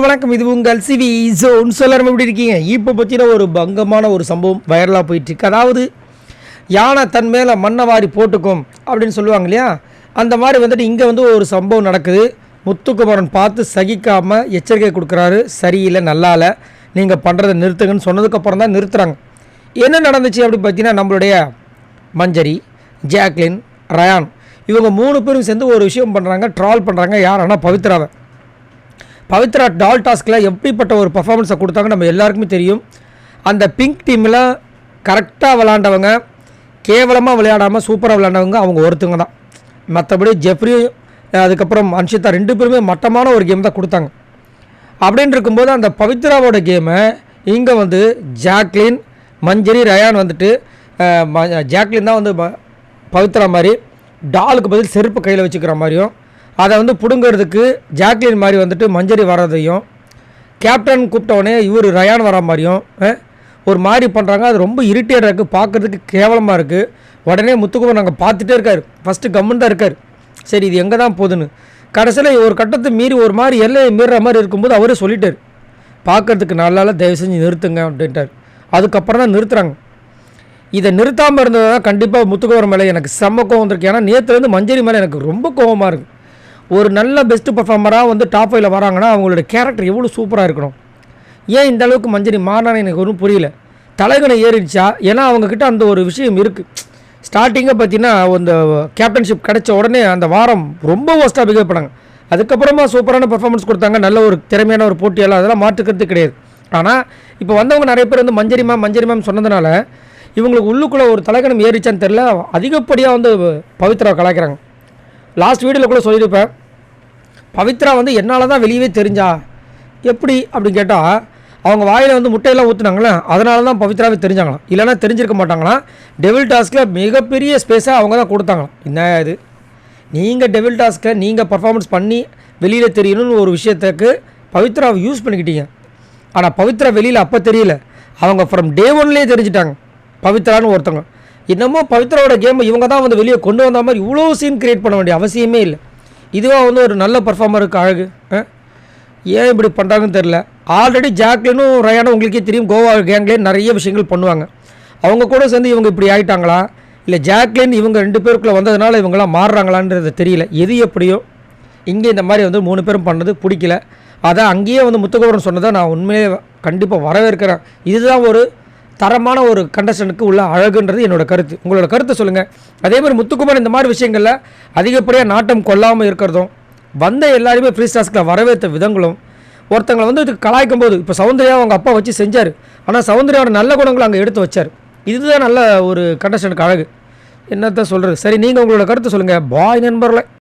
வணக்கம். இது உங்கள் சிவி ஜோன். எல்லாரும் எப்படி இருக்கீங்க? இப்போ பார்த்தீங்கன்னா ஒரு பங்கமான ஒரு சம்பவம் வைரலாக போயிட்டுருக்கு. அதாவது யானை தன் மேலே மண்ணை வாரி போட்டுக்கும் அப்படின்னு சொல்லுவாங்க இல்லையா, அந்த மாதிரி வந்துட்டு இங்கே வந்து ஒரு சம்பவம் நடக்குது. முத்துக்குமரன் பார்த்து சகிக்காமல் எச்சரிக்கை கொடுக்குறாரு. சரியில்லை, நல்லா இல்லை, நீங்கள் பண்ணுறதை நிறுத்துங்கன்னு சொன்னதுக்கப்புறம் தான் நிறுத்துகிறாங்க. என்ன நடந்துச்சு அப்படி பார்த்தீங்கன்னா, நம்மளுடைய மஞ்சரி, ஜாக்லின், ரயான் இவங்க 3 பேரும் சேர்ந்து ஒரு விஷயம் பண்ணுறாங்க, ட்ரால் பண்ணுறாங்க. யாரானா பவித்ரா டால் டாஸ்கில் எப்படிப்பட்ட ஒரு பர்ஃபார்மன்ஸை கொடுத்தாங்க நம்ம எல்லாருக்குமே தெரியும். அந்த பிங்க் டீமில் கரெக்டாக விளாண்டவங்க, கேவலமாக விளையாடாமல் சூப்பராக விளையாண்டவங்க அவங்க ஒருத்தவங்க தான். மற்றபடி ஜெஃப்ரி அதுக்கப்புறம் அன்ஷிதா 2 பேருமே மட்டமான ஒரு கேம் தான் கொடுத்தாங்க. அப்படின்னு இருக்கும்போது அந்த பவித்ராவோட கேமை இங்கே வந்து ஜாக்லின், மஞ்சரி, ரயான் வந்துட்டு ஜாக்லின் தான் வந்து பவித்ரா மாதிரி டாலுக்கு பதில் செருப்பு கையில் வச்சுக்கிற மாதிரியும், அதை வந்து பிடுங்கிறதுக்கு ஜாக்லின் மாதிரி வந்துட்டு மஞ்சரி வர்றதையும், கேப்டன் கூப்பிட்டவொடனே இவர் ரயான் வர மாதிரியும் ஒரு மாதிரி பண்ணுறாங்க. அது ரொம்ப இரிட்டேட்டாக இருக்குது, பார்க்குறதுக்கு கேவலமாக இருக்குது. உடனே முத்துக்குமரன் நாங்கள் பார்த்துட்டே இருக்கார். ஃபஸ்ட்டு கம்முன்னு தான் இருக்கார். சரி இது எங்கே தான் போகுதுன்னு. கடைசியில் ஒரு கட்டத்தை மீறி ஒரு மாதிரி எல்லையை மீறுற மாதிரி இருக்கும்போது அவரே சொல்லிட்டார், பார்க்குறதுக்கு நல்லா தயவு செஞ்சு நிறுத்துங்க அப்படின்ட்டார். அதுக்கப்புறம் தான் நிறுத்துகிறாங்க. இதை நிறுத்தாமல் இருந்தது தான் கண்டிப்பாக முத்துக்குமரன் மேலே எனக்கு செம்ம கோவம் வந்திருக்கு. ஏன்னா நேற்றுலேருந்து மஞ்சரி மேலே எனக்கு ரொம்ப கோவமாக இருக்குது. ஒரு நல்ல பெஸ்ட்டு பர்ஃபார்மராக வந்து டாப் 5ல் வராங்கன்னா அவங்களோட கேரக்டர் எவ்வளோ சூப்பராக இருக்கணும். ஏன் இந்த அளவுக்கு மஞ்சரி மாறினான்னு எனக்கு ஒன்றும் புரியல. தலைகனை ஏறிடுச்சா? ஏன்னா அவங்கக்கிட்ட அந்த ஒரு விஷயம் இருக்குது. ஸ்டார்டிங்காக பார்த்தீங்கன்னா அந்த கேப்டன்ஷிப் கிடைச்ச உடனே அந்த வாரம் ரொம்ப ஒஸ்ட்டாக பிஹேவ் பண்ணாங்க. அதுக்கப்புறமா சூப்பரான பர்ஃபார்மன்ஸ் கொடுத்தாங்க, நல்ல ஒரு திறமையான ஒரு போட்டியெல்லாம், அதெல்லாம் மாற்றுக்கிறது கிடையாது. ஆனால் இப்போ வந்தவங்க நிறைய பேர் வந்து மஞ்சரி மேம் சொன்னதுனால இவங்களுக்கு உள்ளுக்குள்ளே ஒரு தலைகணம் ஏறிச்சான்னு தெரில, அதிகப்படியாக வந்து பவித்ரா கலாய்க்கிறாங்க. லாஸ்ட் வீடியோவில் கூட சொல்லியிருப்பேன், பவித்ரா வந்து என்னால் தான் வெளியவே தெரிஞ்சா எப்படி அப்படின்னு கேட்டால், அவங்க வாயில் வந்து முட்டையெல்லாம் ஊற்றுனாங்களே, அதனால தான் பவித்ராவே தெரிஞ்சாங்களாம். இல்லைனா தெரிஞ்சிருக்க மாட்டாங்களாம். டெவில் டாஸ்கில் மிகப்பெரிய ஸ்பேஸாக அவங்க தான் கொடுத்தாங்களாம். என்ன இது, நீங்கள் டெவில் டாஸ்கில் நீங்கள் பர்ஃபார்மன்ஸ் பண்ணி வெளியில் தெரியணும்னு ஒரு விஷயத்துக்கு பவித்ராவை யூஸ் பண்ணிக்கிட்டீங்க. ஆனால் பவித்ரா வெளியில் அப்போ தெரியல, அவங்க ஃப்ரம் டே 1லேயே தெரிஞ்சிட்டாங்க பவித்ரான்னு ஒருத்தவங்க. இன்னமும் பவித்ராவோட கேமை இவங்க தான் வந்து வெளியே கொண்டு வந்த மாதிரி இவ்வளோ சீன் க்ரியேட் பண்ண வேண்டிய அவசியமே இல்லை. இதுவாக வந்து ஒரு நல்ல பர்ஃபார்மருக்கு அழகு. ஏன் இப்படி பண்ணுறாங்கன்னு தெரில. ஆல்ரெடி ஜாக்லினும் ரயானும் உங்களுக்கே தெரியும், கோவா கேங்லேயே நிறைய விஷயங்கள் பண்ணுவாங்க. அவங்க கூட சேர்ந்து இவங்க இப்படி ஆகிட்டாங்களா, இல்லை ஜாக்லின் இவங்க 2 பேருக்குள்ளே வந்ததுனால இவங்களாம் மாறுறாங்களான்றது தெரியல. எது எப்படியோ இங்கே இந்த மாதிரி வந்து 3 பேரும் பண்ணது பிடிக்கல. அதான் அங்கேயே வந்து முத்துக்குமரன் சொன்னதை நான் உண்மையிலே கண்டிப்பாக வரவேற்கிறேன். இதுதான் ஒரு தரமான ஒரு கண்டஸ்டனுக்கு உள்ள அழகுன்றது என்னோட கருத்து. உங்களோட கருத்தை சொல்லுங்கள். அதே மாதிரி முத்துக்குமரன் இந்த மாதிரி விஷயங்களில் அதிகப்படியாக நாட்டம் கொள்ளாமல் இருக்கிறதும், வந்த எல்லாருமே ஃப்ரீ டாஸ்கில் வரவேற்ற விதங்களும், ஒருத்தங்களை வந்து கலாய்க்கும் போது இப்போ சௌந்தர்யா அவங்க அப்பா வச்சு செஞ்சார், ஆனால் சௌந்தர்யாவோட நல்ல குணங்களை அங்கே எடுத்து வச்சார். இதுதான் நல்ல ஒரு கண்டஸ்டனுக்கு அழகு. என்னத்தான் சொல்கிறது. சரி, நீங்கள் உங்களோட கருத்தை சொல்லுங்கள். பாய் நண்பர்களே.